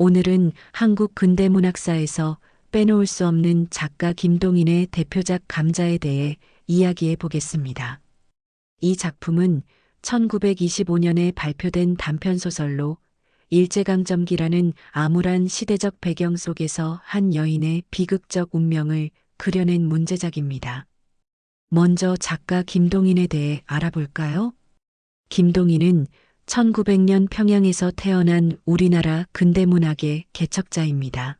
오늘은 한국 근대문학사에서 빼놓을 수 없는 작가 김동인의 대표작 감자에 대해 이야기해 보겠습니다. 이 작품은 1925년에 발표된 단편소설로 일제강점기라는 암울한 시대적 배경 속에서 한 여인의 비극적 운명을 그려낸 문제작입니다. 먼저 작가 김동인에 대해 알아볼까요? 김동인은 1900년 평양에서 태어난 우리나라 근대문학의 개척자입니다.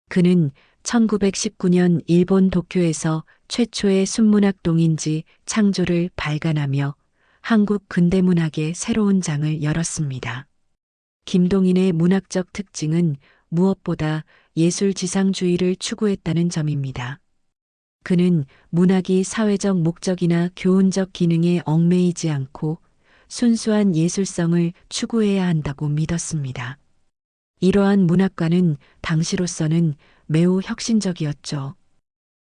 그는 1919년 일본 도쿄에서 최초의 순문학 동인지 창조를 발간하며 한국 근대문학의 새로운 장을 열었습니다. 김동인의 문학적 특징은 무엇보다 예술지상주의를 추구했다는 점입니다. 그는 문학이 사회적 목적이나 교훈적 기능에 얽매이지 않고 순수한 예술성을 추구해야 한다고 믿었습니다. 이러한 문학관은 당시로서는 매우 혁신적이었죠.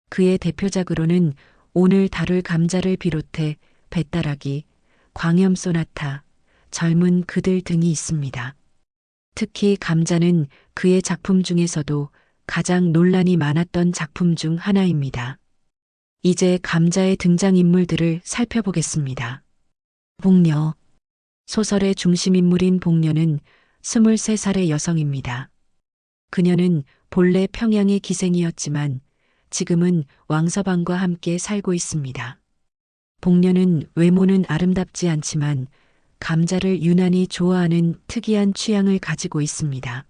그의 대표작으로는 오늘 다룰 감자를 비롯해 배따라기, 광염소나타, 젊은 그들 등이 있습니다. 특히 감자는 그의 작품 중에서도 가장 논란이 많았던 작품 중 하나입니다. 이제 감자의 등장인물들을 살펴보겠습니다. 복녀. 소설의 중심인물인 복녀는 23살의 여성입니다. 그녀는 본래 평양의 기생이었지만 지금은 왕서방과 함께 살고 있습니다. 복녀는 외모는 아름답지 않지만 감자를 유난히 좋아하는 특이한 취향을 가지고 있습니다.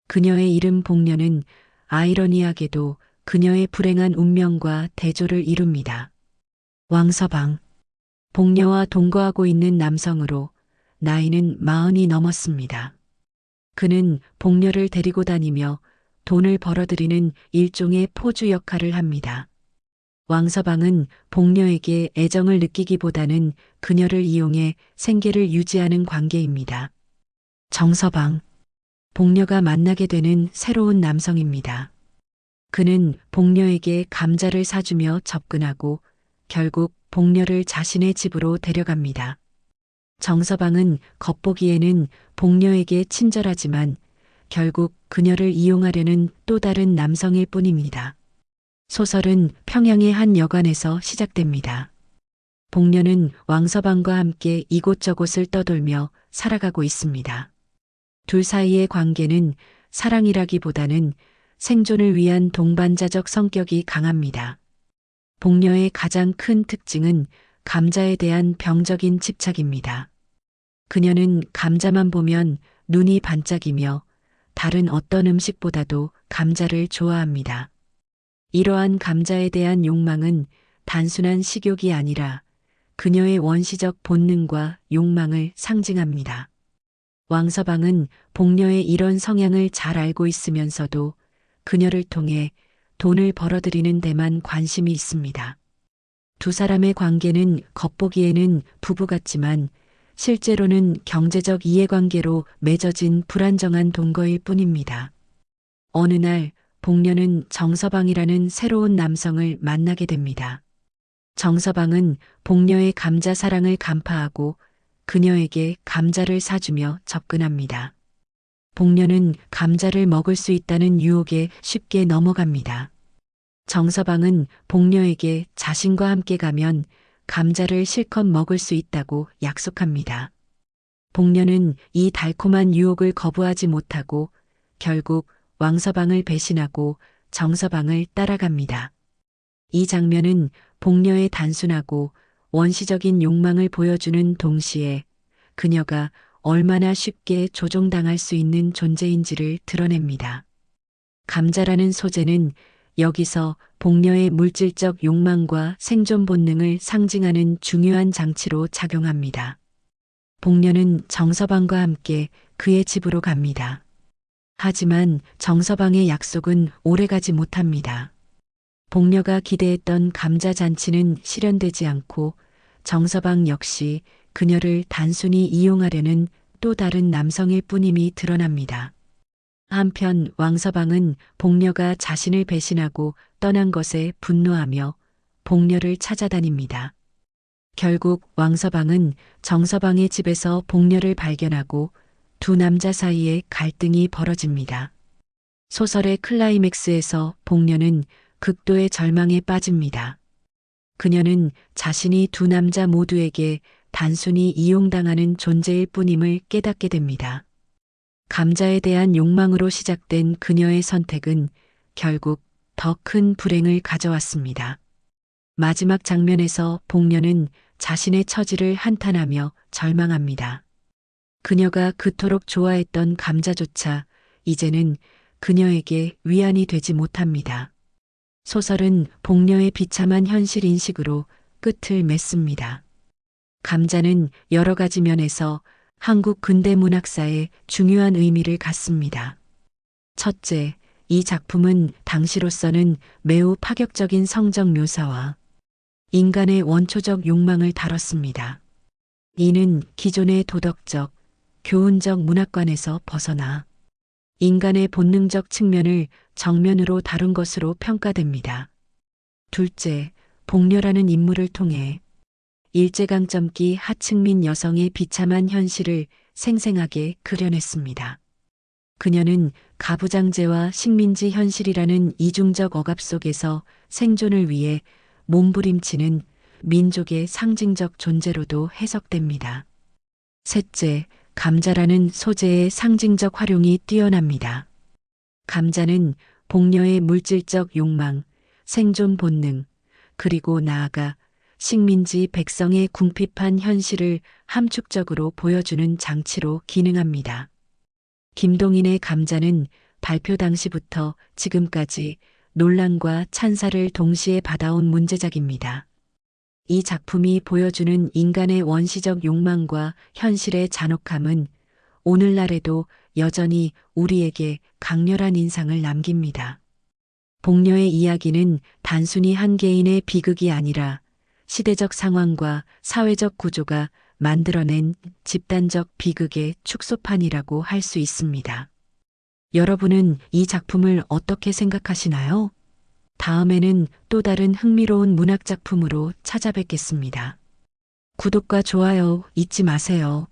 그녀의 이름 복녀는 아이러니하게도 그녀의 불행한 운명과 대조를 이룹니다. 왕서방. 복녀와 동거하고 있는 남성으로 나이는 40이 넘었습니다. 그는 복녀를 데리고 다니며 돈을 벌어들이는 일종의 포주 역할을 합니다. 왕서방은 복녀에게 애정을 느끼기보다는 그녀를 이용해 생계를 유지하는 관계입니다. 정서방. 복녀가 만나게 되는 새로운 남성입니다. 그는 복녀에게 감자를 사주며 접근하고 결국 복녀를 자신의 집으로 데려갑니다. 정서방은 겉보기에는 복녀에게 친절하지만 결국 그녀를 이용하려는 또 다른 남성일 뿐입니다. 소설은 평양의 한 여관에서 시작됩니다. 복녀는 왕서방과 함께 이곳저곳을 떠돌며 살아가고 있습니다. 둘 사이의 관계는 사랑이라기보다는 생존을 위한 동반자적 성격이 강합니다. 복녀의 가장 큰 특징은 감자에 대한 병적인 집착입니다. 그녀는 감자만 보면 눈이 반짝이며 다른 어떤 음식보다도 감자를 좋아합니다. 이러한 감자에 대한 욕망은 단순한 식욕이 아니라 그녀의 원시적 본능과 욕망을 상징합니다. 왕서방은 복녀의 이런 성향을 잘 알고 있으면서도 그녀를 통해 돈을 벌어들이는 데만 관심이 있습니다. 두 사람의 관계는 겉보기에는 부부 같지만 실제로는 경제적 이해관계로 맺어진 불안정한 동거일 뿐입니다. 어느 날 복녀는 정서방이라는 새로운 남성을 만나게 됩니다. 정서방은 복녀의 감자 사랑을 간파하고 그녀에게 감자를 사주며 접근합니다. 복녀는 감자를 먹을 수 있다는 유혹에 쉽게 넘어갑니다. 정서방은 복녀에게 자신과 함께 가면 감자를 실컷 먹을 수 있다고 약속합니다. 복녀는 이 달콤한 유혹을 거부하지 못하고 결국 왕서방을 배신하고 정서방을 따라갑니다. 이 장면은 복녀의 단순하고 원시적인 욕망을 보여주는 동시에 그녀가 얼마나 쉽게 조종당할 수 있는 존재인지를 드러냅니다. 감자라는 소재는 여기서 복녀의 물질적 욕망과 생존 본능을 상징하는 중요한 장치로 작용합니다. 복녀는 정서방과 함께 그의 집으로 갑니다. 하지만 정서방의 약속은 오래가지 못합니다. 복녀가 기대했던 감자 잔치는 실현되지 않고 정서방 역시 그녀를 단순히 이용하려는 또 다른 남성일 뿐임이 드러납니다. 한편 왕서방은 복녀가 자신을 배신하고 떠난 것에 분노하며 복녀를 찾아다닙니다. 결국 왕서방은 정서방의 집에서 복녀를 발견하고 두 남자 사이에 갈등이 벌어집니다. 소설의 클라이맥스에서 복녀는 극도의 절망에 빠집니다. 그녀는 자신이 두 남자 모두에게 단순히 이용당하는 존재일 뿐임을 깨닫게 됩니다. 감자에 대한 욕망으로 시작된 그녀의 선택은 결국 더 큰 불행을 가져왔습니다. 마지막 장면에서 복녀는 자신의 처지를 한탄하며 절망합니다. 그녀가 그토록 좋아했던 감자조차 이제는 그녀에게 위안이 되지 못합니다. 소설은 복녀의 비참한 현실 인식으로 끝을 맺습니다. 감자는 여러 가지 면에서 한국 근대 문학사에 중요한 의미를 갖습니다. 첫째, 이 작품은 당시로서는 매우 파격적인 성적 묘사와 인간의 원초적 욕망을 다뤘습니다. 이는 기존의 도덕적, 교훈적 문학관에서 벗어나 인간의 본능적 측면을 정면으로 다룬 것으로 평가됩니다. 둘째, 복녀라는 인물을 통해 일제강점기 하층민 여성의 비참한 현실을 생생하게 그려냈습니다. 그녀는 가부장제와 식민지 현실이라는 이중적 억압 속에서 생존을 위해 몸부림치는 민족의 상징적 존재로도 해석됩니다. 셋째, 감자라는 소재의 상징적 활용이 뛰어납니다. 감자는 복녀의 물질적 욕망, 생존 본능, 그리고 나아가 식민지 백성의 궁핍한 현실을 함축적으로 보여주는 장치로 기능합니다. 김동인의 감자는 발표 당시부터 지금까지 논란과 찬사를 동시에 받아온 문제작입니다. 이 작품이 보여주는 인간의 원시적 욕망과 현실의 잔혹함은 오늘날에도 여전히 우리에게 강렬한 인상을 남깁니다. 복녀의 이야기는 단순히 한 개인의 비극이 아니라 시대적 상황과 사회적 구조가 만들어낸 집단적 비극의 축소판이라고 할 수 있습니다. 여러분은 이 작품을 어떻게 생각하시나요? 다음에는 또 다른 흥미로운 문학 작품으로 찾아뵙겠습니다. 구독과 좋아요 잊지 마세요.